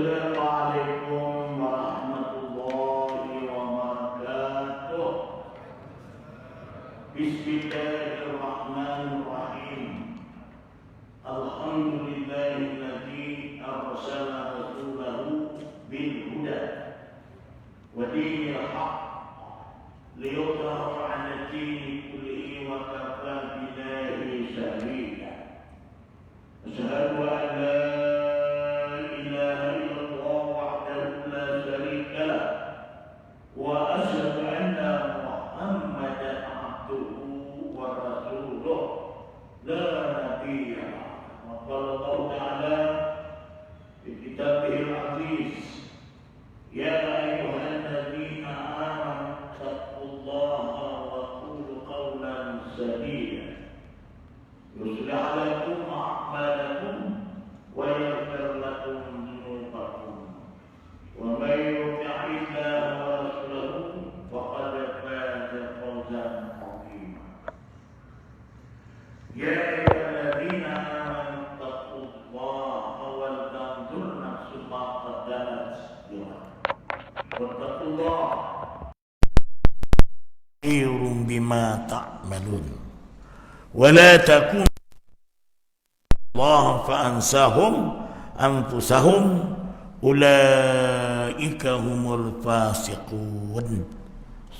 Assalamualaikum warahmatullahi wabarakatuh. Bismillahirrahmanirrahim. Alhamdulillahilladzi arsala rasulahu bil huda wa dinil haqq liyudhhirahu 'ala dini kullihi wa kafa billahi shahida. Asyhadu an la وأشهد أن محمدا عبده ورسوله لا نبي بعده. وقال الله تعالى في كتابه العزيز يا أيها الذين آمنوا اتقوا الله وقولوا قولا سديدا يصلح لكم أعمالكم ويغفر لكم ذنوبكم ومن يطع الله فقد فاز فوزا عظيما. يا أيها الذين آمنوا اتقوا الله ولتنظر نفس ما قدمت لغد واتقوا الله خبير بما تعملون ولا تكونوا الله فأنساهم أنفسهم أولئك هم الفاسقون.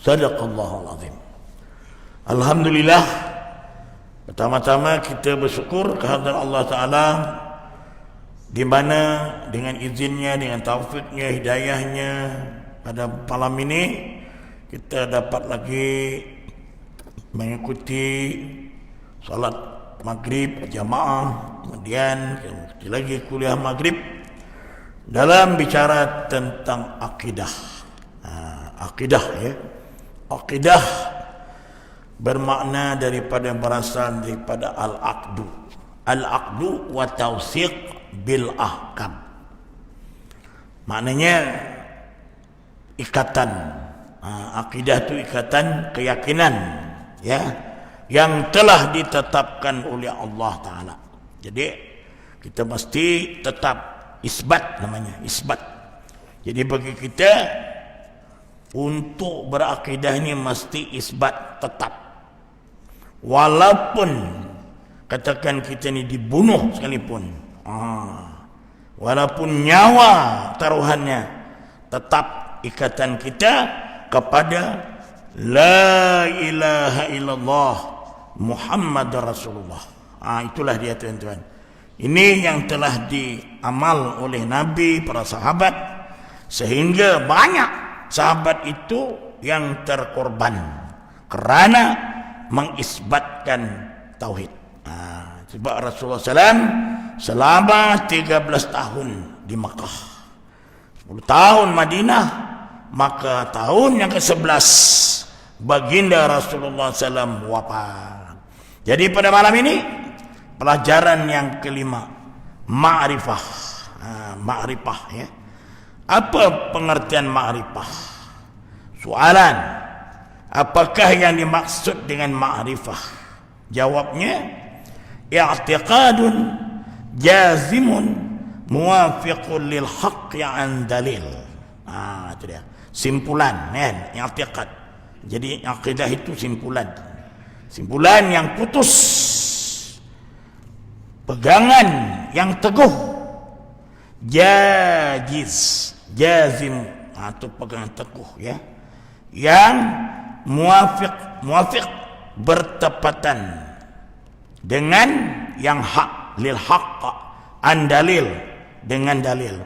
Sadaqallahul azim. Alhamdulillah, pertama-tama kita bersyukur kehadirat Allah Ta'ala, di mana dengan izinnya, dengan taufiknya, hidayahnya, pada malam ini kita dapat lagi mengikuti salat maghrib jamaah, kemudian lagi kuliah maghrib dalam bicara tentang akidah. Akidah, ya. Aqidah bermakna berasal daripada al-aqdu. Al-aqdu wa tawsiq bil ahkam. Maknanya ikatan. Aqidah itu ikatan keyakinan, ya, yang telah ditetapkan oleh Allah Ta'ala. Jadi kita mesti tetap isbat, namanya isbat. Jadi bagi kita untuk berakidah ini mesti isbat tetap. Walaupun katakan kita ini dibunuh sekalipun, walaupun nyawa taruhannya, tetap ikatan kita kepada la ilaha illallah Muhammad Rasulullah. Itulah dia, tuan-tuan. Ini yang telah diamal oleh Nabi, para sahabat, sehingga banyak sahabat itu yang terkorban kerana mengisbatkan tauhid. Sebab Rasulullah SAW selama 13 tahun di Makkah, 10 tahun Madinah, maka tahun yang ke-11 baginda Rasulullah SAW wafat. Jadi pada malam ini pelajaran yang kelima, ma'rifah. Ma'rifah, ya. Apa pengertian ma'rifah? Soalan, apakah yang dimaksud dengan ma'rifah? Jawabnya, i'tiqadun jazimun muwafiqun lil haqqi an dalil. Itu dia. Simpulan, kan? I'tiqad. Jadi akidah itu simpulan. Simpulan yang putus. Pegangan yang teguh. Jazim, atau pegangan teguh, ya, yang muafiq bertepatan dengan yang hak, lil haqq an dalil, dengan dalil.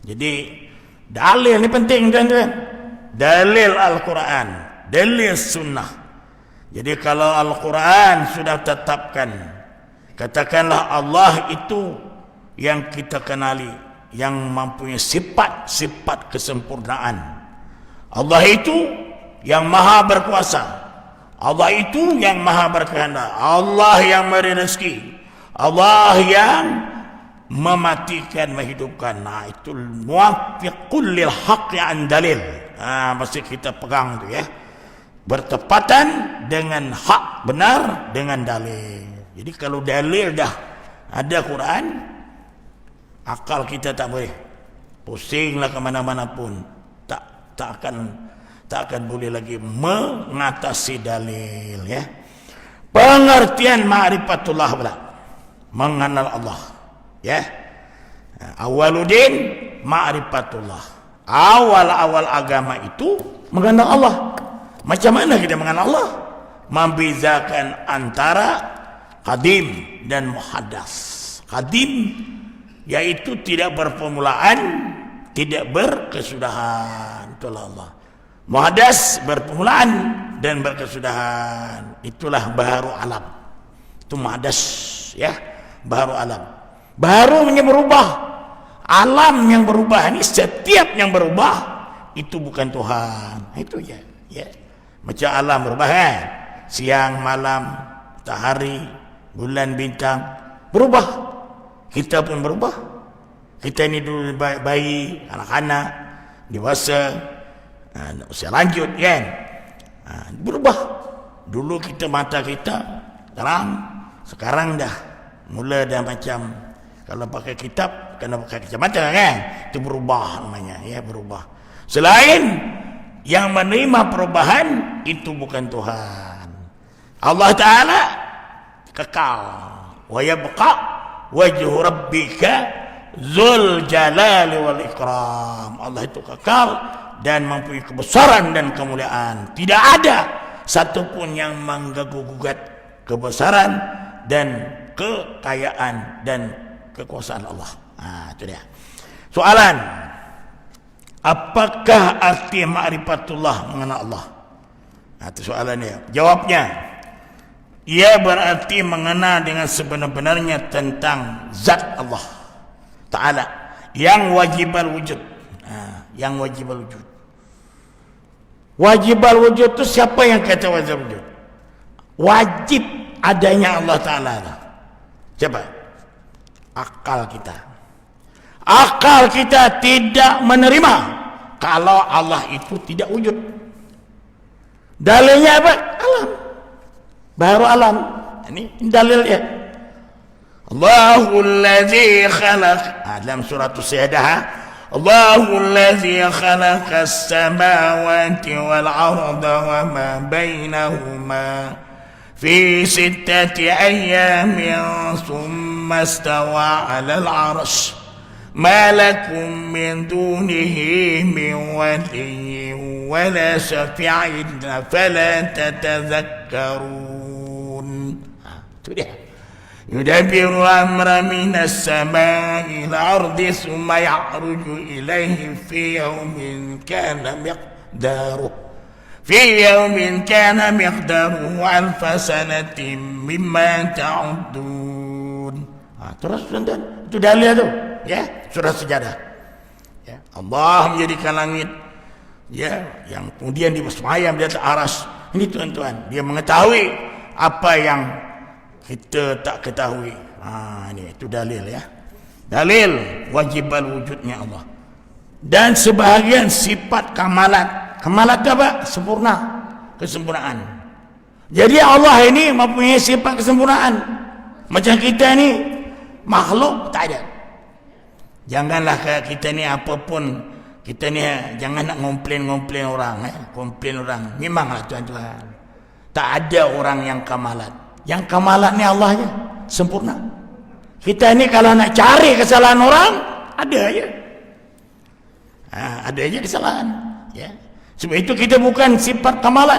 Jadi dalil ini penting, tuan-tuan. Dalil Al-Quran, dalil sunnah. Jadi kalau Al-Quran sudah tetapkan, katakanlah Allah itu yang kita kenali, yang mempunyai sifat-sifat kesempurnaan. Allah itu yang maha berkuasa. Allah itu yang maha berkehendak. Allah yang memberi rezeki. Allah yang mematikan, menghidupkan. Itu muwafiqul lil haqqi an dalil. Mesti kita pegang tu, ya. Bertepatan dengan hak, benar dengan dalil. Jadi kalau dalil dah ada Quran, akal kita tak boleh pusinglah kemana-mana pun, tak akan boleh lagi mengatasi dalil, ya. Pengertian ma'rifatullah pula, mengenal Allah, ya. Awaludin ma'rifatullah, awal agama itu mengenal Allah. Macam mana kita mengenal Allah? Membezakan antara qadim dan muhaddas. Qadim yaitu tidak berpermulaan, tidak berkesudahan, itulah Allah. Muhaddas berpermulaan dan berkesudahan, itulah baharu alam. Itu muhaddas, ya, baharu alam. Baharu yang berubah, alam yang berubah ini, setiap yang berubah itu bukan Tuhan. Itu ya. Macam alam berubah, kan? Siang, malam, matahari, bulan, bintang berubah. Kita pun berubah. Kita ini dulu bayi, anak-anak, dewasa, usia lanjut, kan? Berubah. Dulu kita mata kita terang, sekarang dah mula dah macam, kalau pakai kitab kena pakai kacamata, kan? Itu berubah namanya, ya, berubah. Selain yang menerima perubahan itu bukan Tuhan. Allah Ta'ala kekal. Wa yabqa wajhu rabbika dzul jalali wal ikram. Allah itu kekal dan mempunyai kebesaran dan kemuliaan. Tidak ada satupun yang mengganggu-gugat kebesaran dan kekayaan dan kekuasaan Allah. Itu dia. Soalan, apakah arti ma'rifatullah mengenal Allah? Itu soalannya. Jawabnya, ia berarti mengenal dengan sebenar-benarnya tentang zat Allah Ta'ala yang wajibal wujud. Yang wajibal wujud. Wajibal wujud itu siapa yang kata wajib wujud? Wajib adanya Allah Ta'ala. Siapa? Akal kita. Akal kita tidak menerima kalau Allah itu tidak wujud. Dalilnya apa? Alam. Baru alam. Ini dalilnya. Allahul ladzi khalaq. Dalam surah As-Sajdah, Allahul ladzi khalaqas samawati wal arda wa ma bainahuma fi sittati ayyamin thumma istawa 'alal 'arsy. ما لكم من دونه من ولي ولا شفيع فلا تتذكرون. Itu dia. يدبر الأمر من السماء إلى الأرض ثم يعرج إليه في يوم كان مقداره ألف سنة مما تعدون. Terus tuan-tuan, itu dalil tu, ya, surah Sejadah. Ya, Allah menjadikan langit, ya, yang kemudian disemayam di atas aras. Ini tuan-tuan, dia mengetahui apa yang kita tak ketahui. Ini itu dalil, ya. Dalil wajibal wujudnya Allah. Dan sebahagian sifat kamalat. Kamalat apa? Sempurna, kesempurnaan. Jadi Allah ini mempunyai sifat kesempurnaan. Macam kita ni makhluk tak ada. Janganlah kita ni apapun, kita ni jangan nak komplain orang, komplain orang. Memanglah tuan-tuan, tak ada orang yang kamalat. Yang kamalat ni Allah je, sempurna. Kita ni kalau nak cari kesalahan orang, ada aja. Ada aja kesalahan, ya. Sebab itu kita bukan sifat kamalat.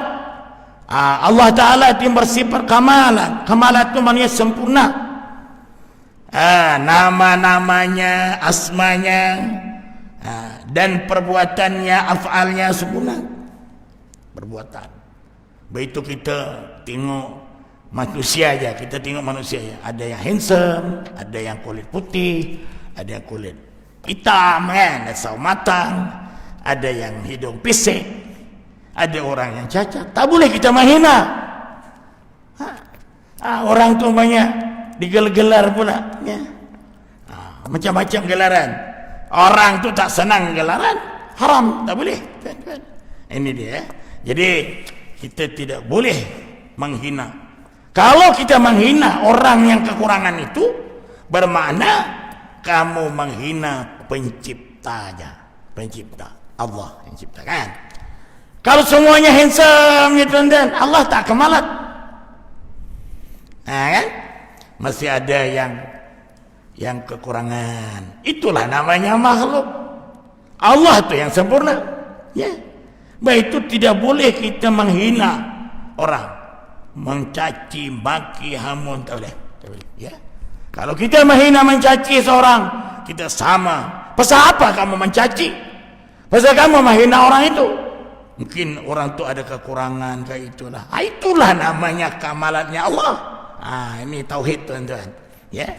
Allah Ta'ala itu bersifat kamalat. Kamalat itu maknanya sempurna. Nama-namanya, asmanya, dan perbuatannya, af'alnya sempurna. Perbuatan. Begitu kita tengok manusia aja, kita tengok manusia aja. Ada yang handsome, ada yang kulit putih, ada yang kulit hitam, ada sawo matang, ada yang hidung pisik, ada orang yang cacat. Tak boleh kita menghina. Orang tu banyak digelar-gelar pula, ya. Macam-macam gelaran. Orang tu tak senang gelaran, haram, tak boleh. Ini dia. Jadi kita tidak boleh menghina. Kalau kita menghina orang yang kekurangan itu, bermakna kamu menghina pencipta penciptanya, pencipta Allah yang ciptakan. Kalau semuanya handsome ya tuan-tuan, Allah tak kemalat. Nah, kan? Masih ada yang kekurangan. Itulah namanya makhluk. Allah tu yang sempurna. Ya. Baik itu tidak boleh kita menghina orang, mencaci, maki, hamun, tak boleh. Tak boleh. Ya. Kalau kita menghina, mencaci seorang, kita sama. Pasal apa kamu mencaci? Pasal kamu menghina orang itu? Mungkin orang tu ada kekurangan kayak itulah. Itulah namanya kamalatnya Allah. Ini tauhid tuan-tuan. Ya.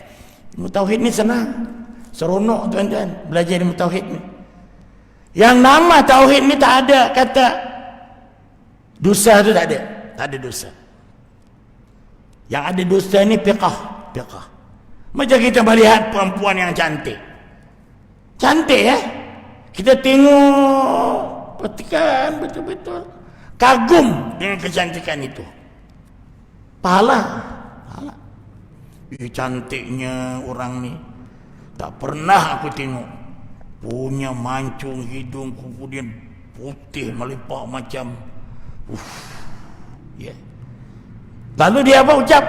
Ilmu tauhid ni senang. Seronok tuan-tuan belajar ilmu tauhid ni. Yang nama tauhid ni tak ada kata dosa tu, tak ada. Tak ada dosa. Yang ada dosa ni fiqh. Macam kita melihat perempuan yang cantik. Cantik ya. Kita tengok, perhatikan betul-betul. Kagum dengan kecantikan itu. Pahala. Cantiknya orang ni. Tak pernah aku tengok. Punya mancung hidung, kemudian putih melimpah macam. Ya. Lalu dia apa ucap?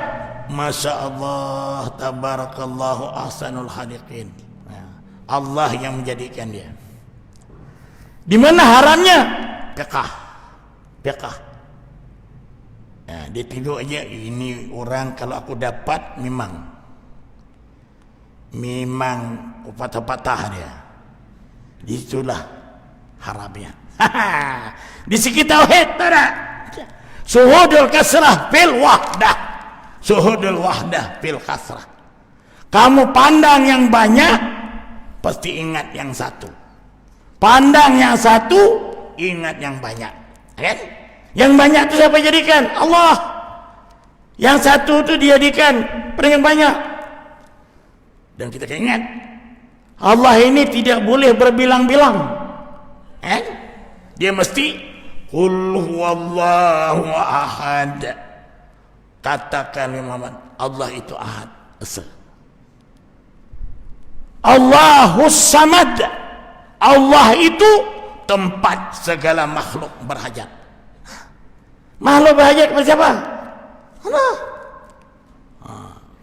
Masya Allah, tabarakallahu ahsanul khaliqin. Allah yang menjadikan dia. Di mana haramnya? Fiqh. Dia tengok aja, ini orang kalau aku dapat memang patah-patah dia. Itulah haramnya. Di segi tauhid tak. Suhudul kasrah fil wahdah. Suhudul wahdah fil kasrah. Kamu pandang yang banyak, pasti ingat yang satu. Pandang yang satu, ingat yang banyak. Kan? Yang banyak itu siapa jadikan? Allah. Yang satu itu dijadikan yang banyak. Dan kita ingat, Allah ini tidak boleh berbilang-bilang. Dia mesti qul huwallahu ahad. Katakan Muhammad, Allah itu ahad, esa. Allahus samad. Allah itu tempat segala makhluk berhajat. Makhluk berhajat kepada siapa? Allah.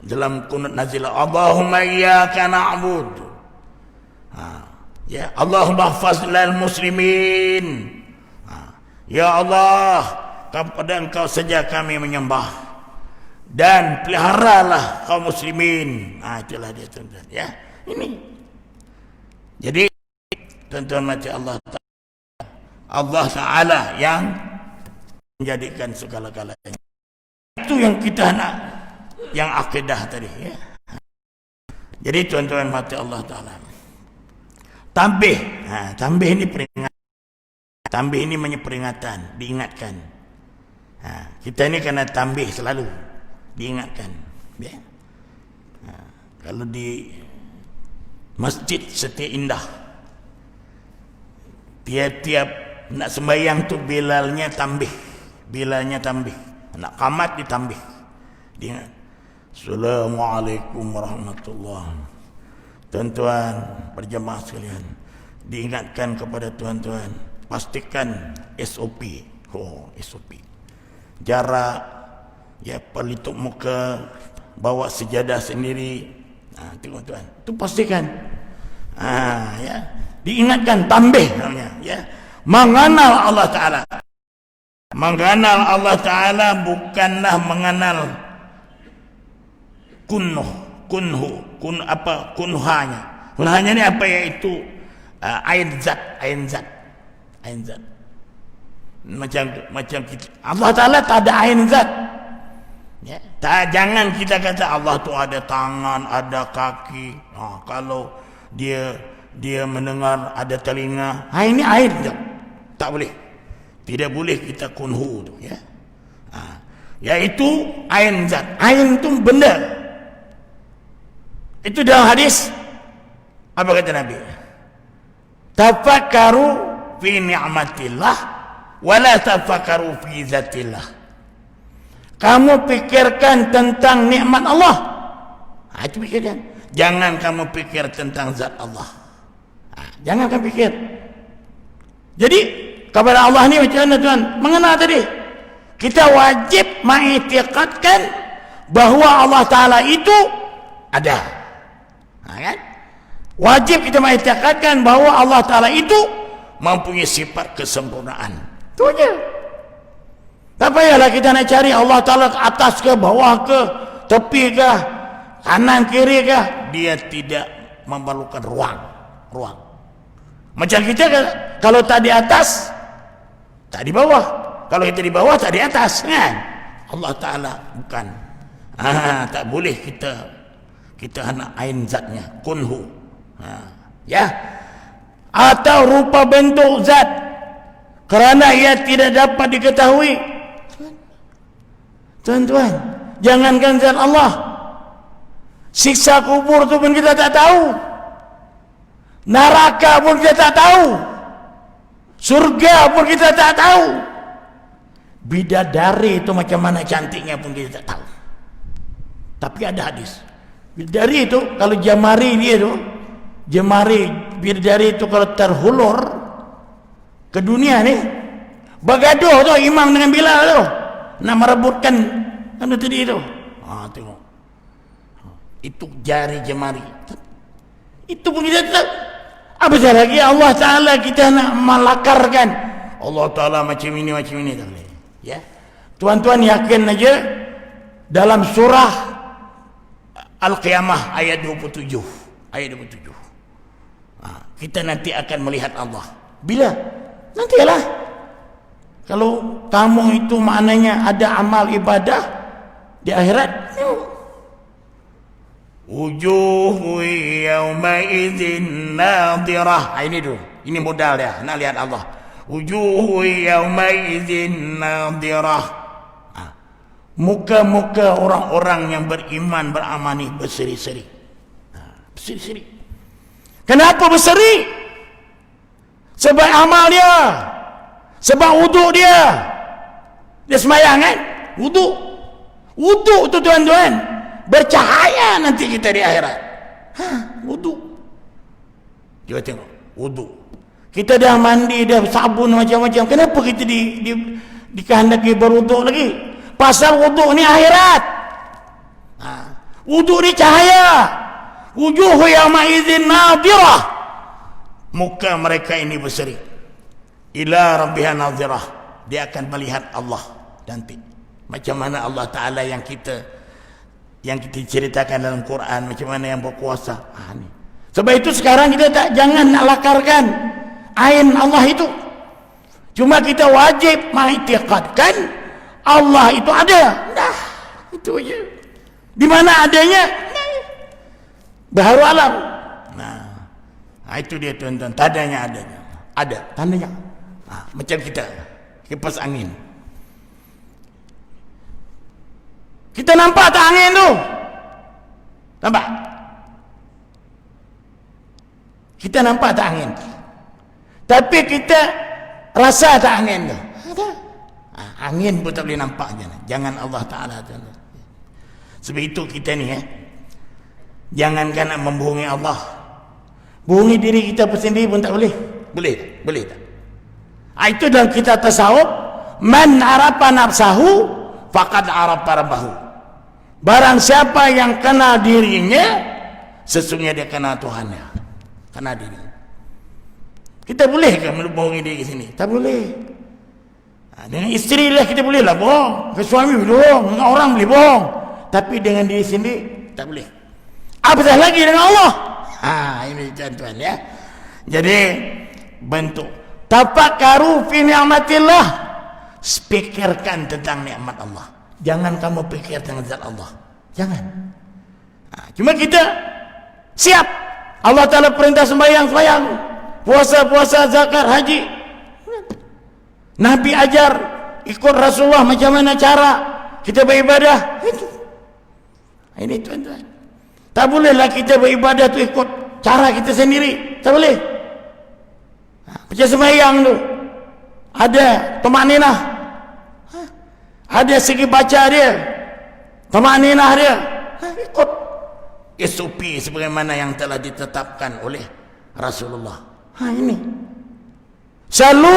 Dalam kunut nazilah, Allahumma iyyaka na'bud. Ya, Allahumma hafazlal muslimin. Ya Allah, kepada Engkau saja kami menyembah, dan peliharalah kaum muslimin. Itulah dia tuan-tuan. Ya, ini. Jadi tuan-tuan mati Allah Ta'ala yang menjadikan segala-galanya. Itu yang kita nak, yang akidah tadi ya. Jadi tuan-tuan mati Allah Ta'ala, tambih. Tambih ini peringatan. Tambih ini peringatan, diingatkan. Kita ini kena tambih selalu, diingatkan ya. Kalau di masjid Setia Indah, tiap-tiap nak sembahyang tu bilalnya tambih. Nak qamat ditambih. Diingat. Assalamualaikum warahmatullahi. Tuan-tuan berjemaah sekalian, diingatkan kepada tuan-tuan, pastikan SOP. SOP. Jarak, ya, pelitup muka, bawa sejadah sendiri. Tengok tuan, tu pastikan. Ya, diingatkan, tambih namanya, ya. Mengenal Allah Ta'ala. Mengenal Allah Ta'ala bukanlah mengenal kunhanya. Kunhanya ni apa, yaitu ain zat. Macam kita, Allah Ta'ala tak ada ain zat. Ya, jangan kita kata Allah tu ada tangan, ada kaki. Kalau dia mendengar, ada telinga. Ini ain zat. Tak boleh. Tidak boleh kita kunhu tu, ya. Yaitu ain zat. Ain tu benda. Itu dalam hadis apa kata Nabi? Tafakkaru fi ni'matillah wa la tafakkaru fi zatillah. Kamu pikirkan tentang nikmat Allah. Itu pikirkan. Jangan kamu pikir tentang zat Allah. Jangan kau fikir. Jadi kepada Allah ni macam mana tuan? Mengenal tadi. Kita wajib mengiktikadkan bahawa Allah Ta'ala itu ada. Kan? Wajib kita mengiktikadkan bahawa Allah Ta'ala itu mempunyai sifat kesempurnaan. Itu aja. Tak payahlah kita nak cari Allah Ta'ala ke atas ke, bawah ke, tepi ke, kanan kiri ke. Dia tidak memerlukan ruang. Macam kita kalau tak di atas, tak di bawah. Kalau kita di bawah, tak di atas, kan? Allah Ta'ala bukan. Tak boleh kita nak ain zatnya, kunhu. Ya. Atau rupa bentuk zat, kerana ia tidak dapat diketahui. Tuan-tuan, jangankan zat Allah, siksa kubur tu pun kita tak tahu, neraka pun kita tak tahu, surga pun kita tak tahu, bidadari itu macam mana cantiknya pun kita tak tahu. Tapi ada hadis, bidadari itu kalau jemari dia tu, jemari bidadari itu kalau terhulur ke dunia ni, bergaduh tu imam dengan Bilal tu nak merebutkan anu tadi itu. Tengok. Itu jari jemari. Itu pun kita tak. Apa lagi Allah Ta'ala kita nak melakarkan. Allah Ta'ala macam ini tak boleh. Ya. Tuan-tuan yakin aja dalam surah Al-Qiyamah ayat 27. Ayat 27. Kita nanti akan melihat Allah. Bila? Nantilah. Kalau kamu itu maknanya ada amal ibadah di akhirat, wujuhu yawma idzin nadhirah. Ini dulu, ini modal dia nak lihat Allah. Wujuhu yawma idzin nadhirah. Muka-muka orang-orang yang beriman beramal ini berseri-seri. Berseri-seri. Kenapa berseri? Sebab amal dia, sebab wuduk dia sembahyang kan, wuduk tu tuan-tuan bercahaya nanti kita di akhirat. Wuduk, coba tengok wuduk, kita dah mandi dah sabun macam-macam, kenapa kita dikehendaki berwuduk lagi? Pasal wuduk ni akhirat. Wuduk ni cahaya. Wujuhu yawma idzin nadhirah, muka mereka ini berseri. Ila rabbiha nadhirah, dia akan melihat Allah nanti. Macam mana Allah Ta'ala yang kita ceritakan dalam Quran, macam mana yang berkuasa. Ni. Sebab itu sekarang kita jangan nak lakarkan ain Allah itu. Cuma kita wajib mengiktikadkan Allah itu ada. Dah, itu aja. Di mana adanya? Baharu alam. Itu dia tuan-tuan, tandanya adanya. Ada tandanya. Macam kita kipas angin, kita nampak tak angin tu? Nampak? Kita nampak tak angin? Tapi kita rasa tak angin tu? Ada. Angin pun tak boleh nampak je. Jangan Allah Ta'ala. Sebab itu kita ni jangankan nak membohongi Allah, bohongi diri kita sendiri pun tak boleh. Boleh tak? Itu dalam kitab tasawuf, man arafa nafsahu faqad arafa rabbahu. Barang siapa yang kenal dirinya, sesungguhnya dia kenal Tuhannya. Kenal diri. Kita boleh ke membohongi diri sini? Tak boleh. Dengan isteri lah kita boleh lah bohong, dengan suami boleh bohong, dengan orang boleh bohong, tapi dengan diri sendiri tak boleh. Apatah lagi dengan Allah. Ini tuan-tuan ya. Jadi bentuk tafakkaru fi ni'matillah, pikirkan tentang nikmat Allah. Jangan kamu pikir tentang zat Allah. Jangan. Cuma kita siap. Allah Ta'ala perintah sembahyang, puasa, zakat, haji. Nabi ajar ikut Rasulullah macam mana cara kita beribadah. Itu. Ini tuan-tuan. Tak bolehlah kita beribadah tu ikut cara kita sendiri. Tak boleh. Macam sembahyang tu, ada tumakninah, ada segi baca dia, tumakninah dia, ikut SOP sebagaimana yang telah ditetapkan oleh Rasulullah. Ini. Salu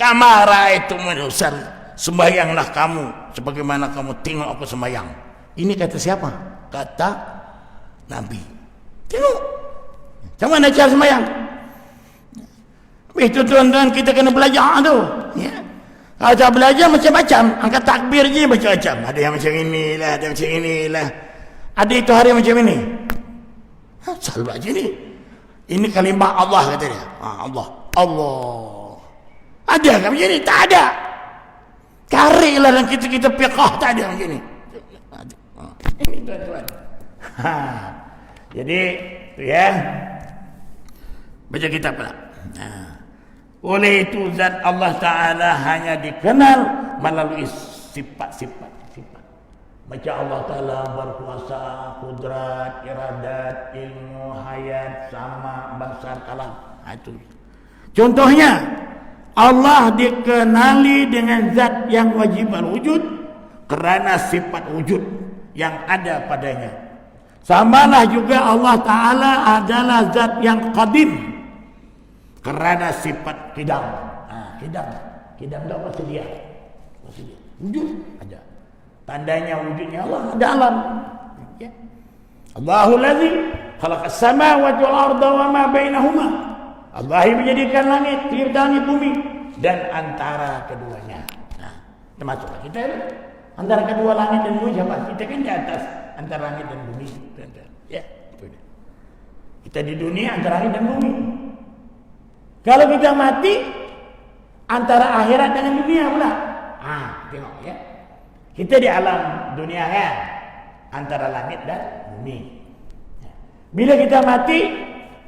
kama raaitumuni usalli. Sembahyanglah kamu sebagaimana kamu tengok aku sembahyang. Ini kata siapa? Kata Nabi. Tengok. Macam mana cara sembahyang? Itu tuan-tuan kita kena belajar tu. Ya. Kalau tak belajar macam-macam. Angkat takbir je macam-macam. Ada yang macam inilah, ada macam inilah. Ada itu hari macam ini. Selalu aja ni. Ini kalimah Allah kata dia. Allah. Allah. Ada kan macam ni? Tak ada. Carilah dalam kita fiqh tak ada macam ni. Ini tuan-tuan. Jadi ya. Baca kitab pula. Oleh itu zat Allah Ta'ala hanya dikenal melalui sifat-sifat. Baca Allah Ta'ala berkuasa, kudrat, iradat, ilmu, hayat, sama, basar, kalam. Itu. Contohnya, Allah dikenali dengan zat yang wajib wujud kerana sifat wujud yang ada padanya. Samalah juga Allah Ta'ala adalah zat yang qadim kerana sifat kidam. Kidam itu apa? Sedia. Wujud ada. Tandanya wujudnya Allah ada alam. Ya. Allahul ladzi khalaqas samawati wal arda wa ma bainahuma. Allah yang menjadikan langit, langit bumi dan antara keduanya. Termasuklah kita ini. Antara kedua langit dan bumi siapa? Kita kan di atas antara langit dan bumi. Ya, kita di dunia antara langit dan bumi. Kalau kita mati antara akhirat dengan dunia pula. Tengok ya. Kita di alam dunia kan antara langit dan bumi. Bila kita mati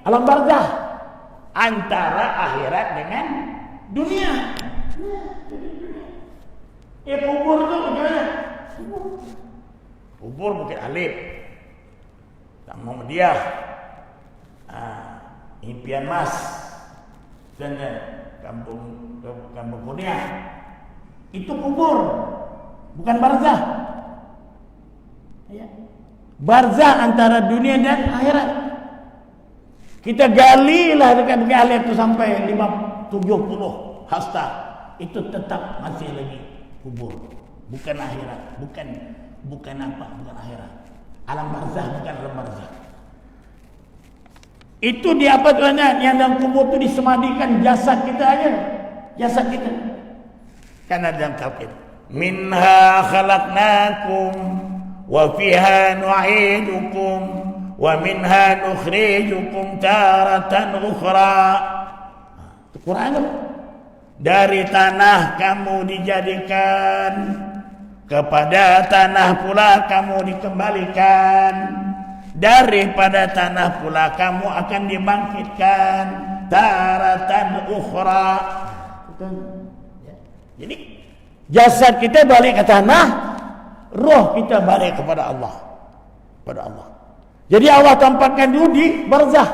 alam barzah antara akhirat dengan dunia. Kubur tu bagaimana? Kubur Bukit Alif, Muhammadiyah, Impian Mas, dan Kampung Kurnia. Itu kubur, bukan barzah. Ya. Barzah antara dunia dan akhirat. Kita galilah dekat Bukit Alif itu sampai 70 hasta. Itu tetap masih lagi kubur, bukan akhirat, bukan akhirat. Alam barzah bukan alam barzah. Itu di apa tuannya? Yang dalam kubur itu disemadikan jasad kita aja, jasad kita. Karena dalam tauhid, minha khalaqnakum wa fiha nu'idukum wa minha nukhrijukum taratan ukhra. Itu Quran itu. Dari tanah kamu dijadikan, kepada tanah pula kamu dikembalikan, daripada tanah pula kamu akan dibangkitkan taratan ukhra. Jadi jasad kita balik ke tanah, roh kita balik kepada Allah. Kepada Allah. Jadi Allah tempatkan dulu di barzah,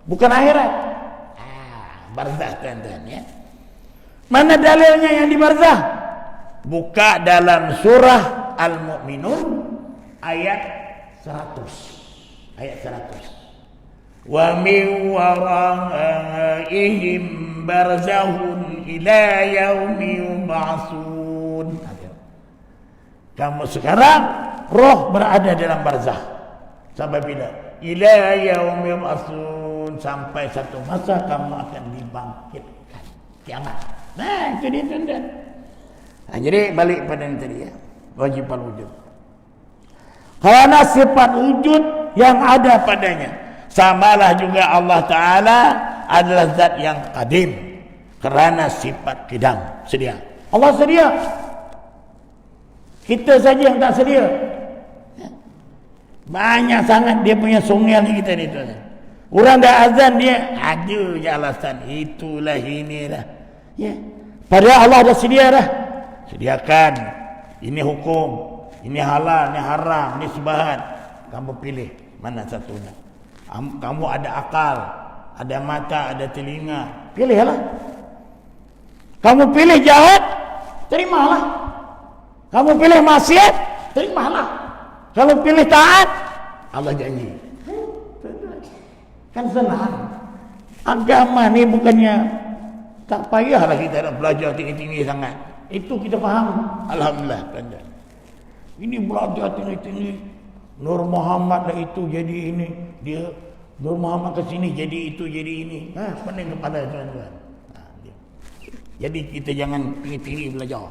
bukan akhirat. Barzah tuan-tuan ya. Mana dalilnya yang di barzah? Buka dalam surah Al-Mu'minun ayat 100. Ayat 100. Wa min waraihim barzahun ila yaumi yub'atsun. Kamu sekarang roh berada dalam barzah. Sampai bila? Ila yaumi yub'atsun, sampai satu masa kamu akan dibangkitkan. Kiamat. Nah, itu dia tuan-tuan. Jadi balik pada yang tadi ya. Wajib wujud. Karena sifat wujud yang ada padanya. Samalah juga Allah Ta'ala adalah zat yang qadim. Kerana sifat qidam. Sedia. Allah sedia. Kita saja yang tak sedia. Banyak sangat dia punya songel ni kita ni tuan. Orang dah azan dia ada je alasan. Itulah inilah. Ya. Padahal Allah dah sedia dah. Sediakan. Ini hukum, ini halal, ini haram, ini subahat. Kamu pilih mana satunya. Kamu ada akal, ada mata, ada telinga. Pilihlah. Kamu pilih jahat, terimalah. Kamu pilih maksiat, terimalah. Kalau pilih taat, Allah janji. Kan senang. Agama ni bukannya tak payahlah kita nak belajar tinggi-tinggi sangat. Itu kita faham. Alhamdulillah. Ini belajar tinggi-tinggi. Nur Muhammad lah itu jadi ini. Dia Nur Muhammad ke sini jadi itu jadi ini. Pening kepala tuan-tuan. Jadi kita jangan tinggi-tinggi belajar.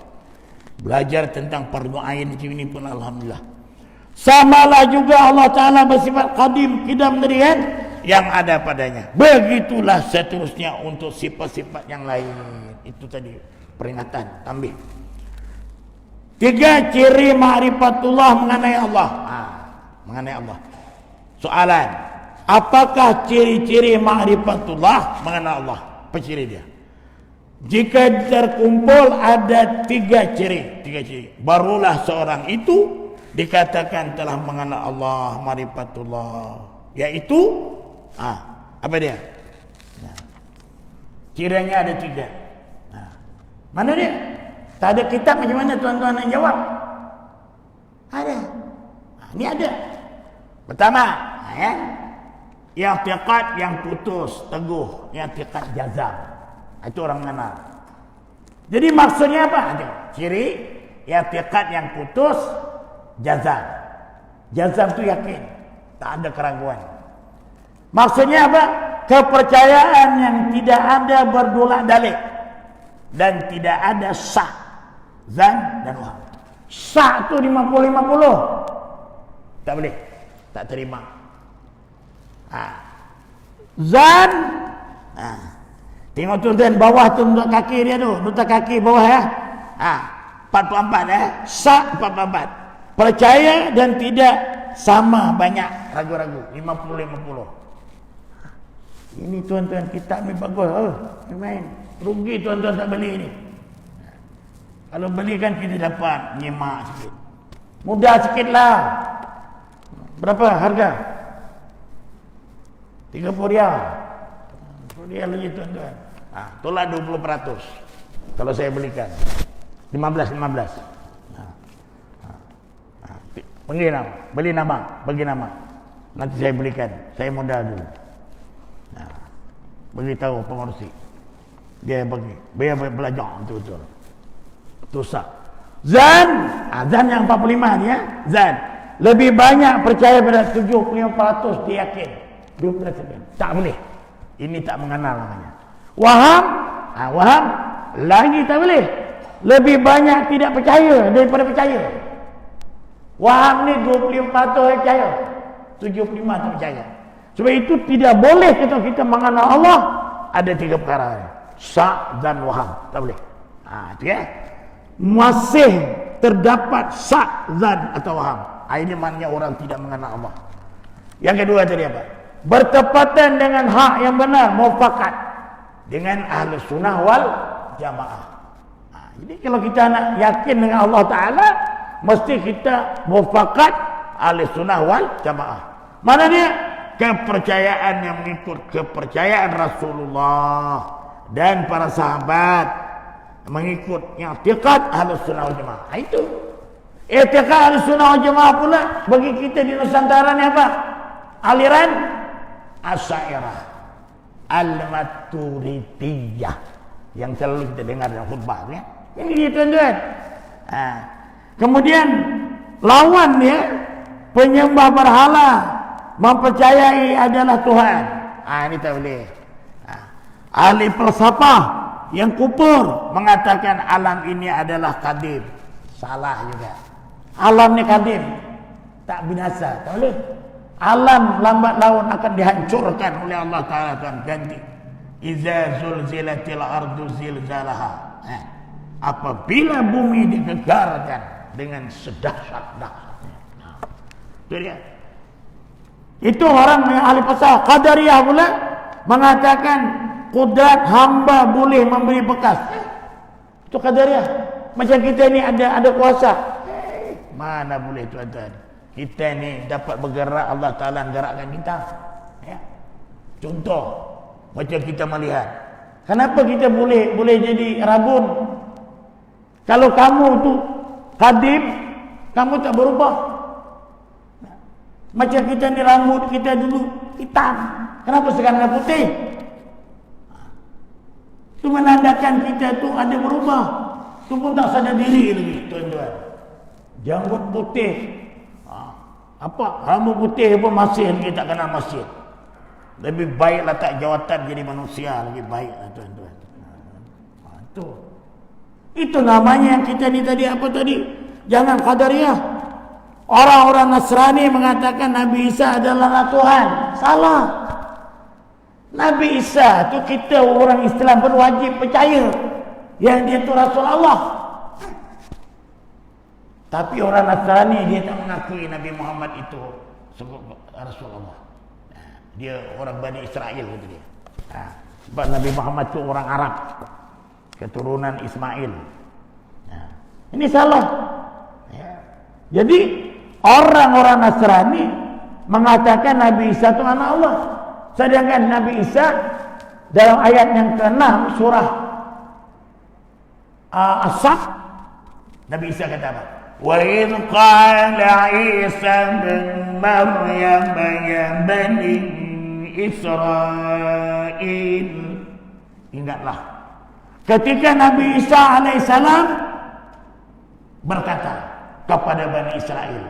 Belajar tentang fardu ain ini pun alhamdulillah. Samalah juga Allah Ta'ala bersifat qadim, qidam tadi kan, yang ada padanya. Begitulah seterusnya untuk sifat-sifat yang lain. Itu tadi peringatan, tambih. 3 ciri ma'rifatullah mengenai Allah. Mengenai Allah. Soalan, apakah ciri-ciri ma'rifatullah mengenai Allah? Apa ciri dia? Jika terkumpul ada 3 ciri, barulah seorang itu dikatakan telah mengenal Allah, ma'rifatullah, yaitu apa dia? Cirinya ada 3. Mana dia? Tak ada kitab macam mana tuan-tuan nak jawab? Ada. Ini ada. Pertama, i'tiqad yang putus, teguh, i'tiqad jazam. Itu orang mengenal. Jadi maksudnya apa? Ciri i'tiqad yang putus, jazam. Jazam tu yakin, tak ada keraguan. Maksudnya apa? Kepercayaan yang tidak ada berdolak dalik dan tidak ada syak, zan dan waham. Syak tu 50-50. Tak boleh, tak terima. Zan, tengok tuan-tuan bawah tu untuk kaki dia tu, nota kaki bawah ya. 44 syak 44. Percaya dan tidak sama, banyak ragu-ragu, 50-50. Ini tuan-tuan kitab ni bagus. Main rugi tuan-tuan tak beli ni. Kalau beli kan kita dapat nyemak sikit. Mudah sikit lah. Berapa harga? 30 rial. 30 rial lagi tuan-tuan. Tolak 20% kalau saya belikan. 15. Panggil nama, beli nama, bagi nama. Nanti saya belikan. Saya modal dulu. Beritahu pengurusi. Dia bagi. Biar belajar betul-betul. Tusak. Zan. Zan yang 45 ni ya. Zan. Lebih banyak percaya pada 75% dia yakin. 20% tak boleh. Ini tak mengenal namanya. Waham. Waham. Lagi tak boleh. Lebih banyak tidak percaya daripada percaya. Waham ni 25% percaya, 75% tak percaya. Sebab itu tidak boleh kita mengenal Allah. Ada 3 perkara, syak dan waham, tak boleh. Itu ya. Masih terdapat syak dan atau waham. Ini maknanya orang tidak mengenal Allah. Yang kedua tadi apa? Bertepatan dengan hak yang benar, mufakat dengan ahli sunnah wal jamaah. Jadi kalau kita nak yakin dengan Allah Ta'ala, mesti kita mufakat ahli sunnah wal jamaah. Mana dia? Kepercayaan yang mengikut kepercayaan Rasulullah dan para sahabat, mengikut i'tiqad ahli sunnah wal jamaah. Itu i'tiqad ahli sunnah wal jamaah pula bagi kita di Nusantara ni apa? Aliran Asy'ariyah, Al-Maturidiyah yang selalu kita dengar dalam khutbah ya. Ini dia tuan-tuan. Kemudian lawan dia penyembah berhala, mempercayai adalah Tuhan. Ini tak boleh. Ahli falsafah yang kufur mengatakan alam ini adalah qadim. Salah juga. Alam ni qadim, tak binasa, tak boleh. Alam lambat laun akan dihancurkan oleh Allah Ta'ala, Tuhan ganti. Iza zulzilatil ardu zilzalaha. Apabila bumi digegarkan dengan sedahsyat-dahsyatnya. Itu dia. Itu orang yang ahli falsafah. Qadariyah pula mengatakan kudrat hamba boleh memberi bekas. Itu Qadariyah. Macam kita ni ada kuasa. Mana boleh tuan-tuan. Kita ni dapat bergerak, Allah Ta'ala gerakkan kita. Ya. Contoh, macam kita melihat. Kenapa kita boleh jadi rabun? Kalau kamu tu qadim, kamu tak berubah. Macam kita ni rambut kita dulu hitam. Kenapa sekarang dah putih? Itu menandakan kita tu ada berubah. Itu pun tak sadar diri lagi, tuan-tuan. Janggut putih. Apa? Rambut putih pun masih lagi tak kenal masjid. Lebih baik letak jawatan jadi manusia, lebih baik lah, tuan-tuan. Itu namanya yang kita ni tadi apa tadi? Jangan qadariyah. Orang-orang Nasrani mengatakan Nabi Isa adalah Tuhan. Salah. Nabi Isa tu kita orang Islam pun wajib percaya yang dia tu Rasul Allah. Tapi orang Nasrani dia tak mengakui Nabi Muhammad itu Rasul Allah. Dia orang Bani Israel kata dia. Sebab Nabi Muhammad tu orang Arab, keturunan Ismail. Ini salah. Jadi orang-orang Nasrani mengatakan Nabi Isa itu anak Allah. Sedangkan Nabi Isa dalam ayat yang ke-6 surah As-Saff, Nabi Isa kata apa? Wa idh qala Isa bin Maryam ya bani Israel. Ingatlah ketika Nabi Isa alaihissalam berkata kepada Bani Israel.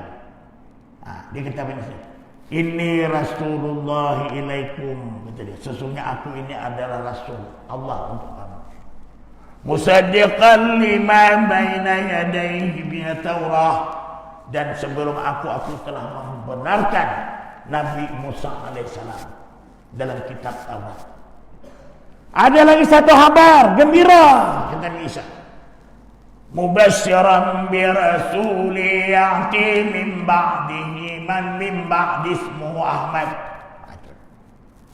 Dia kata Bani Israel, "Inni Rasulullah ilaikum." Kata dia, sesungguhnya aku ini adalah Rasul Allah untuk kamu. Musaddiqan lima baina yadayhi min Taurah, dan sebelum aku telah membenarkan Nabi Musa alaihissalam dalam kitab Taurat. Ada lagi satu kabar gembira kata Nabi Isa. Mubasysyiran bi rasuli ya'ti min ba'dihi man min ba'di ismuhu Ahmad.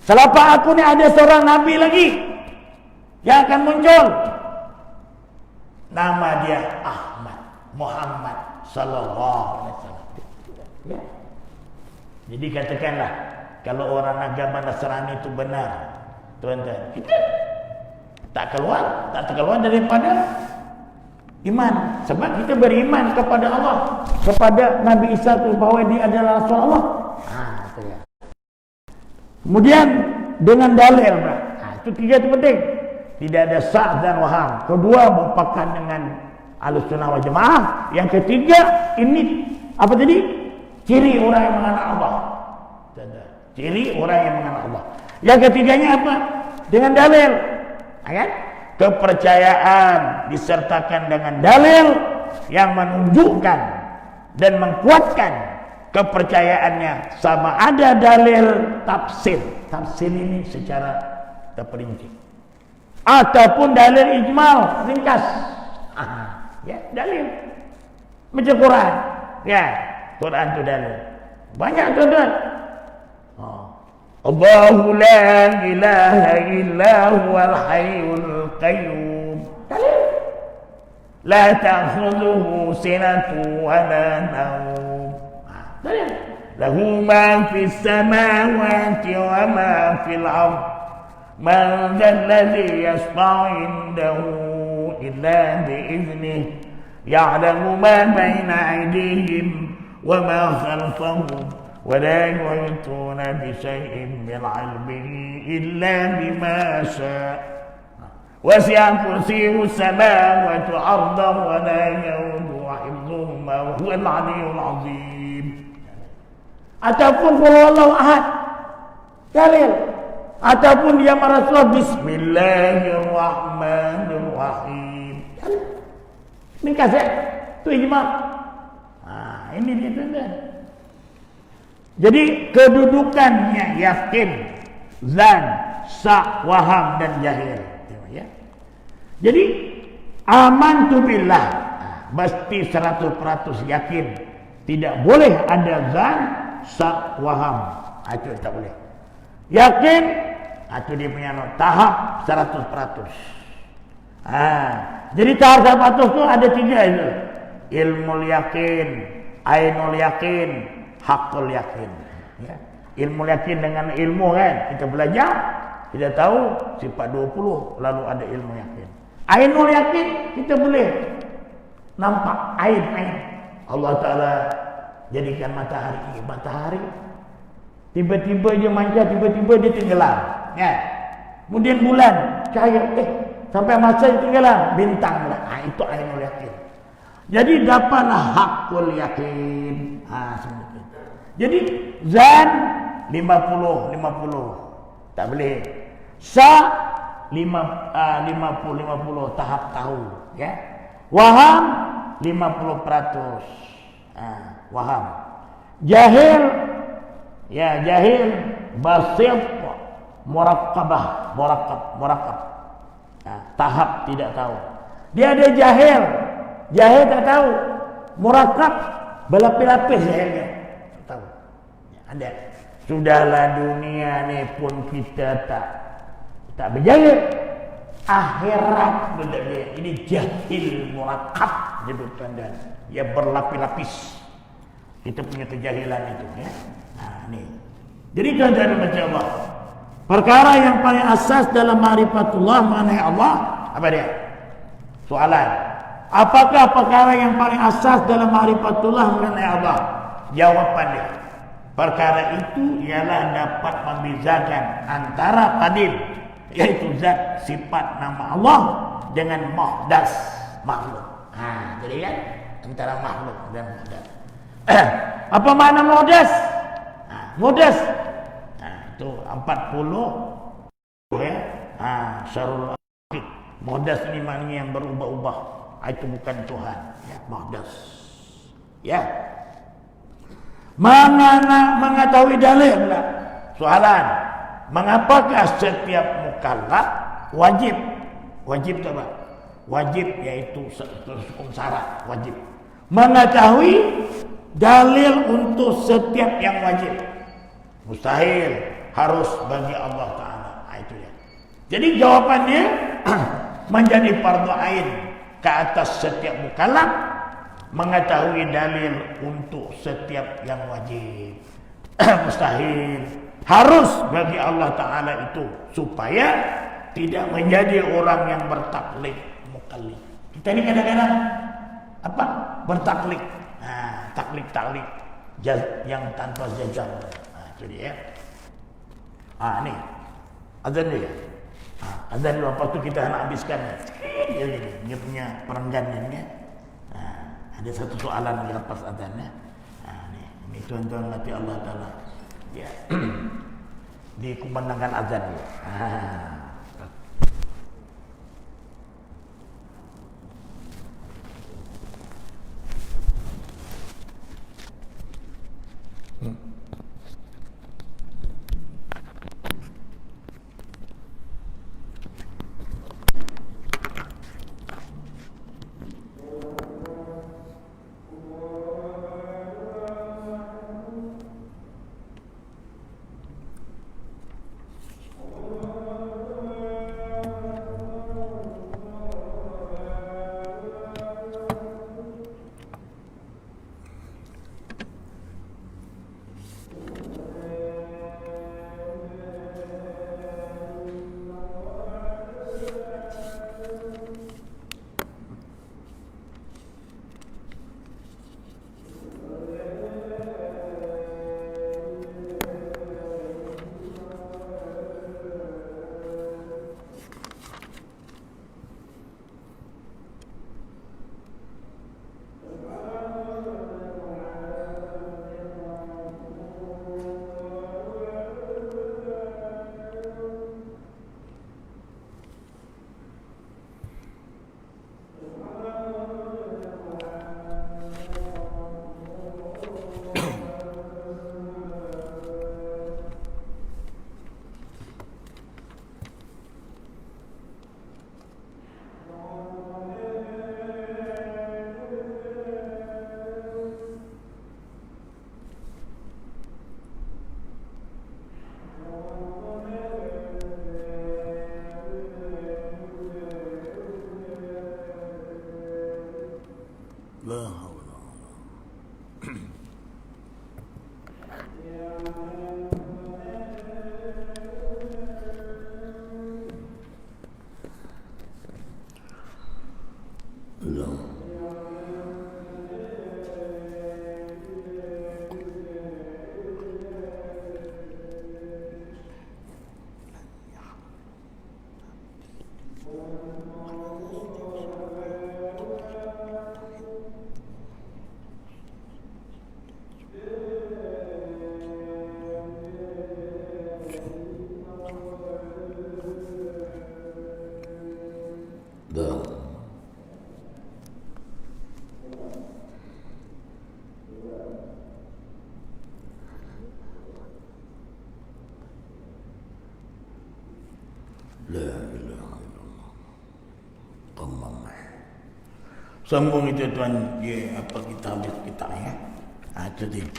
Selepas aku ni ada seorang nabi lagi yang akan muncul. Nama dia Ahmad, Muhammad sallallahu alaihi wasallam. Jadi katakanlah kalau orang agama Nasrani itu benar, tuan-tuan, kita tak keluar daripada iman, sebab kita beriman kepada Allah, kepada Nabi Isa itu bahawa dia adalah Rasul Allah. Kemudian dengan dalil, itu tiga itu penting. Tidak ada sa' dan waham. Kedua berpakat dengan Ahlussunnah wal Jamaah. Yang ketiga ini apa tadi? Ciri orang yang mengenal Allah. Ciri orang yang mengenal Allah. Yang ketiganya apa? Dengan dalil. Kan? Kepercayaan disertakan dengan dalil yang menunjukkan dan mengkuatkan kepercayaannya, sama ada dalil tafsir ini secara terperinci ataupun dalil ijmal ringkas. Ya, dalil macam Quran. Ya, Quran itu dalil banyak, tuan-tuan. Allahu la ilaha illa huwal hayyul qayyum. La ta'khudhuhu sinatun wa la nawm. Lahu ma fis samawati wa ma fil ardh. Man dhal ladzi yashfa'u 'indahu illa bi'idhnihi. Ya'lamu ma baina aydihim wa ma khalfahum. ولا يحيطون بشيء من علمه إلا بما شاء وسع كرسيه السماوات والأرض ولا يؤوده حفظهما وهو العلي العظيم. Ataupun Allahu Ahad, dalil. Ataupun dia Rasulullah Bismillahirrahmanirrahim. Ini kasih tu ijma. Ini dia, tuan-tuan. Jadi kedudukannya yakin, zan, sa', waham dan jahil. Ya. Jadi amantu billah, mesti 100% yakin. Tidak boleh ada zan, sa', waham. Itu tak boleh. Yakin, itu dia punya tahap 100%. Jadi tahap 100 itu ada 3 itu. Ilmu yakin, ainul yakin, hakul yakin. Ya. Ilmu yakin dengan ilmu kan, kita belajar, kita tahu sifat 20, lalu ada ilmu yakin. Ainul yakin, kita boleh nampak ain. Allah Ta'ala jadikan matahari tiba-tiba dia mancar, tiba-tiba dia tenggelam. Ya. Kemudian bulan, cahaya, sampai masa yang tinggalan bintang lah. Itu ainul yakin. Jadi dapatlah hakul yakin. Seperti itu. Jadi zan 50 tak boleh. Sa 50 tahap tahu, ya. Waham 50%. Waham. Jahil, ya jahil, basit, murakkabah, murakab. Tahap tidak tahu. Dia ada jahil tak tahu. Murakab, berlapis-lapis jahilnya. Tak tahu. Ada. Sudahlah dunia ni pun kita tak berjaya. Akhirat benda dia. Ini jahil murakab jemputan dan ia berlapis-lapis. Kita punya kejahilan itu, ya. Ni. Jadi tuan-tuan baca Allah. Perkara yang paling asas dalam ma'rifatullah mengenai Allah apa dia? Soalan. Apakah perkara yang paling asas dalam ma'rifatullah mengenai Allah? Jawapan dia. Perkara itu ialah dapat membezakan antara qadim, yaitu zat sifat nama Allah dengan muhdas makhluk. Jadi kan antara makhluk dan muhdas. Apa makna muhdas? Muhdas itu 40 ya. Syarul aqid. Muhdas ini maknanya yang berubah-ubah. Itu bukan Tuhan, ya, muhdas. Ya. Mengetahui dalil pula. Soalan, mengapakah setiap mukallaf wajib itu apa? Wajib yaitu hukum syarat, wajib mengetahui dalil untuk setiap yang wajib. Mustahil, harus bagi Allah Ta'ala. Itu ya. Jadi jawabannya menjadi fardu ain ke atas setiap mukallaf mengetahui dalil untuk setiap yang wajib. Mustahil, harus bagi Allah Ta'ala itu supaya tidak menjadi orang yang bertaklid mukallid. Kita ini kadang-kadang apa? Bertaklid. Taklid yang tanpa jazam. Itu dia. Ni azan dia. Azan lepas tu kita nak habiskan. Dia punya perengganannya. Ada satu soalan lagi lepas azan, ya. Ini tuan-tuan mati Allah Ta'ala. Ya. Dikumandangkan azan dia. Dah. La ilaha illallah. Tamam. Sambung itu tuan, apa kita habis kita ya. Itu dia.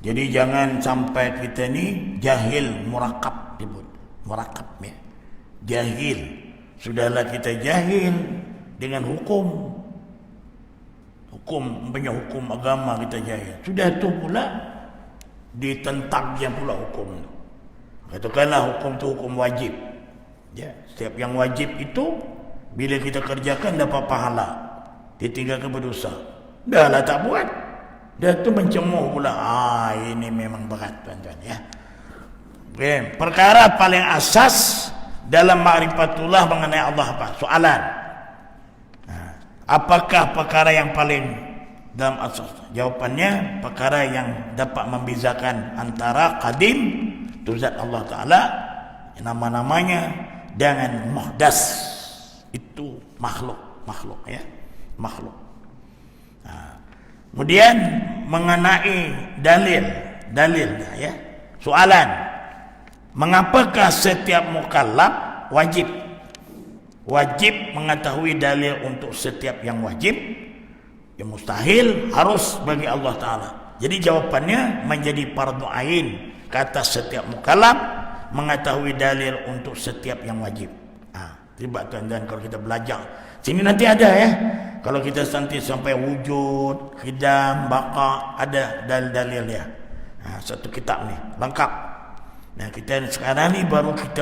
Jadi jangan sampai kita ni jahil murakab disebut. Murakab ya. Jahil. Sudahlah kita jahil dengan hukum. Punya hukum agama kita jahil. Sudah tu pula ditentangnya pula hukum. Katakanlah hukum tu hukum wajib. Ya, setiap yang wajib itu bila kita kerjakan dapat pahala, ditinggalkan berdosa. Dah lah tak buat. Dah tu mencemuh pula. Ini memang berat tuan-tuan ya. Okay. Perkara paling asas dalam ma'rifatullah mengenai Allah apa? Soalan. Apakah perkara yang paling dalam asas? Jawapannya perkara yang dapat membezakan antara qadim tu zat Allah Ta'ala, nama-namanya, dengan muhdas itu makhluk ya, makhluk. Kemudian mengenai dalil ya, soalan, mengapakah setiap mukallaf wajib mengetahui dalil untuk setiap yang wajib? Yang mustahil harus bagi Allah Ta'ala. Jadi jawapannya menjadi fardu ain ke atas setiap mukallaf mengetahui dalil untuk setiap yang wajib. Tiba tuan-tuan kalau kita belajar sini nanti ada ya. Kalau kita nanti sampai wujud, khidam, baqa, ada dalil-dalil ya. Satu kitab ni lengkap. Nah, kita sekarang ni baru kita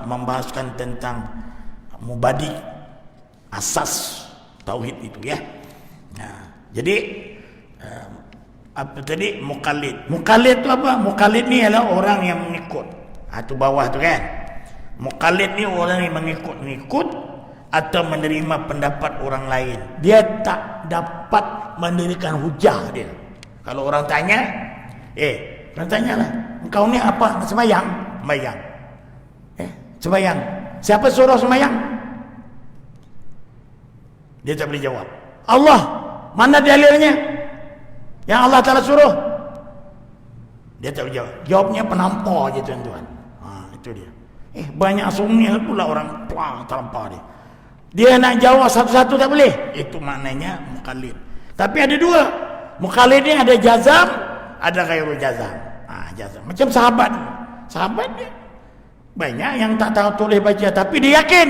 membahaskan tentang mubadi, asas tauhid itu ya. Jadi apa tadi? Muqallid itu apa? Muqallid ni adalah orang yang mengikut. Itu bawah tu kan. Muqallid ni orang yang mengikut atau menerima pendapat orang lain. Dia tak dapat mendirikan hujah dia. Kalau orang tanya, orang tanyalah, engkau ni apa? Sembahyang. Sembahyang. Siapa suruh sembahyang? Dia tak boleh jawab. Allah, mana dalilnya? Yang Allah Ta'ala suruh. Dia tak boleh jawab. Jawabnya penampar je tuan-tuan. Itu dia. Banyak sunni pula orang terlampau dia. Dia nak jawab satu-satu tak boleh. Itu maknanya muqallid. Tapi ada dua. Muqallid ni ada jazam, ada ghairul jazam. Jazam. Macam sahabat. Sahabat dia banyak yang tak tahu tulis baca, tapi dia yakin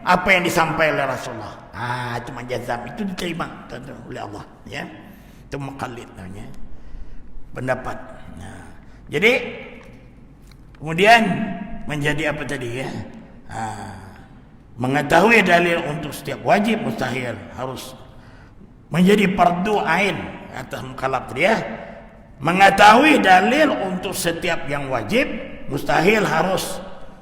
apa yang disampaikan oleh Rasulullah. Itu jazam, itu diterima oleh Allah ya. Itu muqallid namanya. Pendapat. Jadi kemudian menjadi apa tadi ya? Mengetahui dalil untuk setiap wajib mustahil harus menjadi fardu ain atas mukallaf tadi ya. Mengetahui dalil untuk setiap yang wajib mustahil harus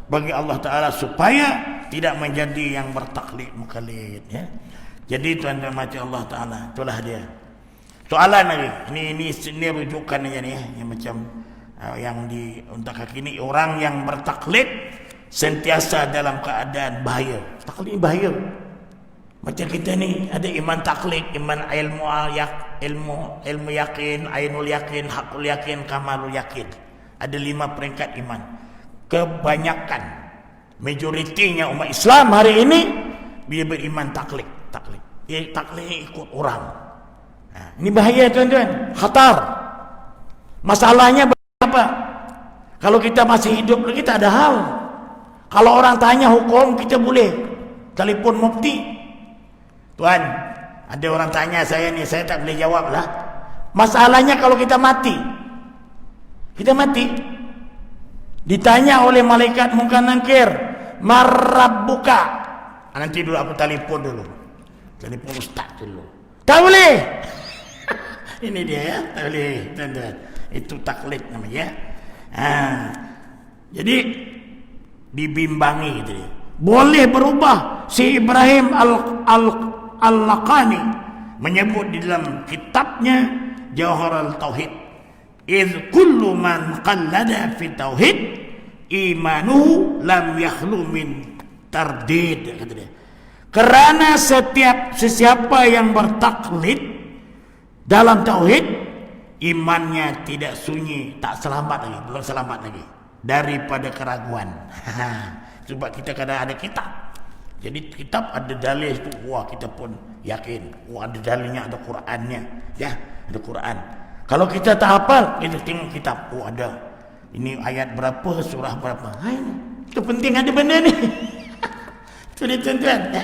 bagi Allah Ta'ala supaya tidak menjadi yang bertaklid mukallid ya. Jadi tuan-tuan mati Allah Ta'ala, itulah dia. Soalan lagi. Ini rujukan aja nih ya, yang macam yang di untuk kaki ini, orang yang bertaklid sentiasa dalam keadaan bahaya. Taklid bahaya. Macam kita ni ada iman taklid, iman ilmu yakin, ainul yakin, hakul yakin, kamalul yakin. Ada 5 peringkat iman. Kebanyakan majoritinya umat Islam hari ini dia beriman taklid. Dia taklid ikut orang. Ini bahaya tuan-tuan, khatar. Masalahnya apa? Kalau kita masih hidup kita ada hal. Kalau orang tanya hukum kita boleh telefon mufti. Tuan, ada orang tanya saya ni, saya tak boleh jawab lah. Masalahnya kalau kita mati, ditanya oleh malaikat munkar nakir, marabbuka. Nanti dulu aku telefon dulu. Telefon ustaz dulu. Tak boleh. Ini dia ya, tak boleh. Itu taklid namanya. Jadi dibimbangi gitu dia. Boleh berubah. Si Ibrahim Al-Laqani menyebut di dalam kitabnya Jawharul Tauhid, "Iz kullu man qallada fi tauhid imanuhu lam yakhlu min tardid." Kata dia, Kerana sesiapa yang bertaklid dalam tauhid, imannya tidak sunyi, tak selamat lagi, belum selamat lagi daripada keraguan. Sebab kita kadang ada kitab. Jadi kitab ada dalil itu, wah kita pun yakin, wah ada dalilnya, ada Qurannya, ya, ada Quran. Kalau kita tak hafal, kita tengok kitab, oh ada. Ini ayat berapa, surah berapa. Itu penting ada benda ni. Itu dia tuan-tuan, ya.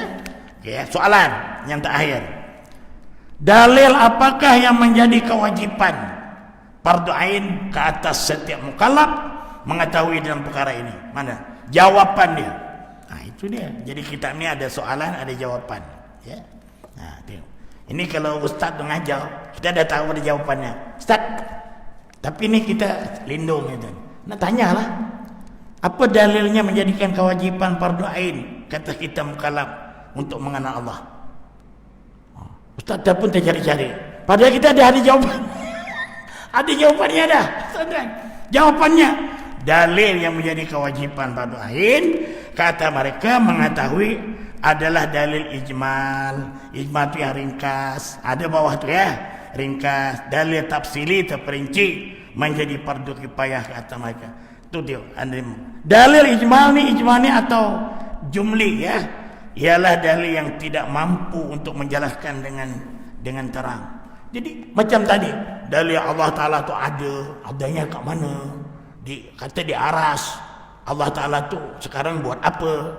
Okay, soalan yang terakhir. Dalil apakah yang menjadi kewajipan fardu ain ke atas setiap mukallaf mengetahui dalam perkara ini? Mana? Jawapan dia. Nah, itu dia. Jadi kitab ni ada soalan, ada jawapan, ya. Nah, tengok. Ini kalau ustaz mengajar, kita dah tahu ada jawapannya. Ustaz, tapi ni kita lindung gitu. Nak tanyalah. Apa dalilnya menjadikan kewajipan fardu ain kata kita mukallaf untuk mengenal Allah? Ustaz dah pun tercari-cari. Padahal kita ada jawapan. Ada jawapannya dah. Jawapannya, dalil yang menjadi kewajipan fardu ain kata mereka mengetahui adalah dalil ijmal. Ijmal tu yang ringkas, ada bawah tu ya, ringkas. Dalil tafsili terperinci menjadi fardu kifayah kata mereka. Tu dia. Dalil ijmal ni atau jumli ya, ialah dalil yang tidak mampu untuk menjelaskan dengan terang. Jadi macam tadi, dalil Allah Taala tu adanya kat mana? Kata di aras. Allah Taala tu sekarang buat apa?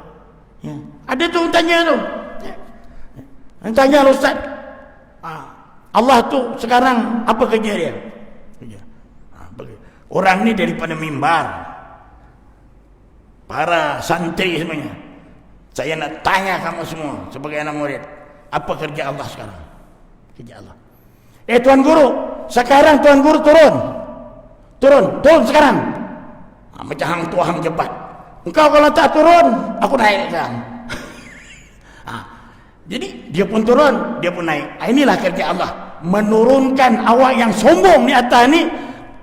Ya. Ada tu tanya tu. Ya. Tanya Ustaz. Allah tu sekarang apa kerja dia? Orang ni daripada mimbar, para santri semuanya, saya nak tanya kamu semua sebagai anak murid, apa kerja Allah sekarang? Kerja Allah. Tuan Guru, sekarang Tuan Guru turun sekarang. Macam hang tua hang jebat. Engkau kalau tak turun, aku naik sekarang. Jadi dia pun turun, dia pun naik. Inilah kerja Allah, menurunkan awak yang sombong di atas ni.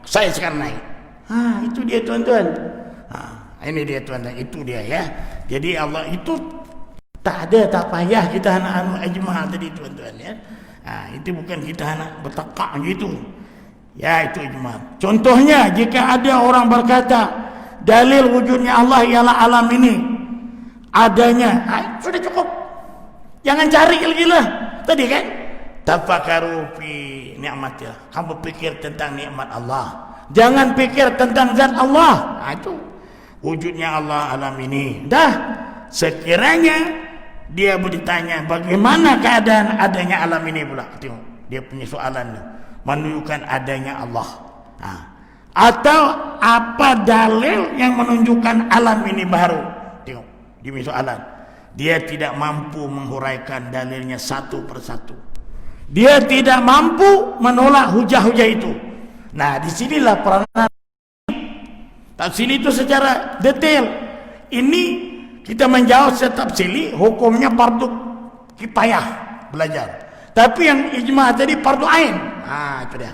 Saya sekarang naik. Itu dia tuan-tuan. Ini dia tuan-tuan, itu dia ya. Jadi Allah itu tak payah kita nak ijma' tadi tuan-tuan ya. Itu bukan kita nak bertakak gitu. Ya, itu ijma'. Contohnya jika ada orang berkata dalil wujudnya Allah ialah alam ini adanya, sudah cukup. Jangan cari lagi lah. Tadi kan tafakaru fi ni'matillah. Kamu pikir tentang nikmat Allah. Jangan pikir tentang zat Allah. Itu wujudnya Allah alam ini. Dah, sekiranya dia bertanya bagaimana keadaan adanya alam ini pula. Tengok dia punya soalan ni, menunjukkan adanya Allah. Atau apa dalil yang menunjukkan alam ini baru? Tengok dia punya soalan. Dia tidak mampu menghuraikan dalilnya satu persatu. Dia tidak mampu menolak hujah-hujah itu. Nah, disinilah peranan tafsili itu secara detail. Ini kita menjawab secara tafsili, hukumnya fardu kifayah belajar. Tapi yang ijma' tadi fardu ain. Itu dia.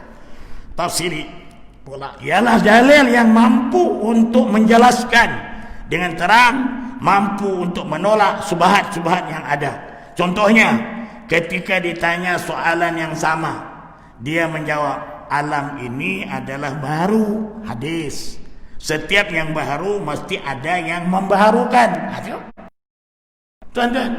Tafsili pula ialah dalil yang mampu untuk menjelaskan dengan terang, mampu untuk menolak subhat-subhat yang ada. Contohnya, ketika ditanya soalan yang sama, dia menjawab, alam ini adalah baru. Hadis. Setiap yang baru mesti ada yang membaharukan. Tuan-tuan,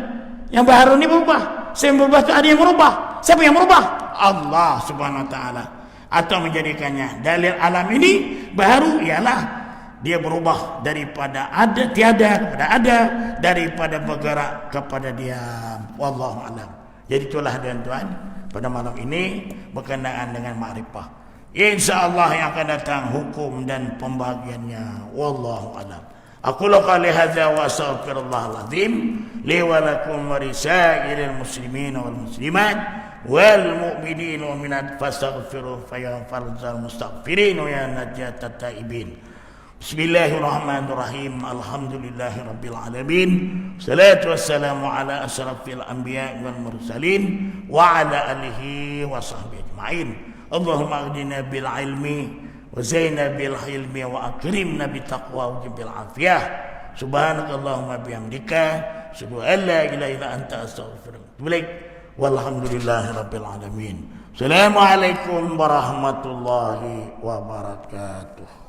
yang baru ini berubah. Yang berubah itu ada yang merubah. Siapa yang merubah? Allah Subhanahu Wa Taala. Atau menjadikannya dalil alam ini baru ialah dia berubah daripada ada tiada kepada ada, daripada bergerak kepada diam. Wallahu a'lam. Jadi itulah tuan-tuan pada malam ini berkenaan dengan makrifah. InsyaAllah yang akan datang hukum dan pembahagiannya. Wallahu a'lam. Aku qali hadza wa astaghfirullahal azim li wa lakum wa lisairil muslimin wal muslimat wal mu'minin wa minat fastaghfiruh fayaghfirul mustaghfirin wa ya najatat taibin. Bismillahirrahmanirrahim. Alhamdulillahirabbil alamin. Salatu wassalamu ala asyrafil anbiya wal mursalin wa ala alihi wa sahbihi ajma'in. Allahumma aghdina bil ilmi wa zaina bil hilmi wa akrimna bit taqwa wa bil afiyah. Subhanakallahumma bihamdika asyhadu an la ilaha illa anta astaghfiruka wa atubu ilaik. Walhamdulillahirabbil alamin. Assalamualaikum warahmatullahi wabarakatuh.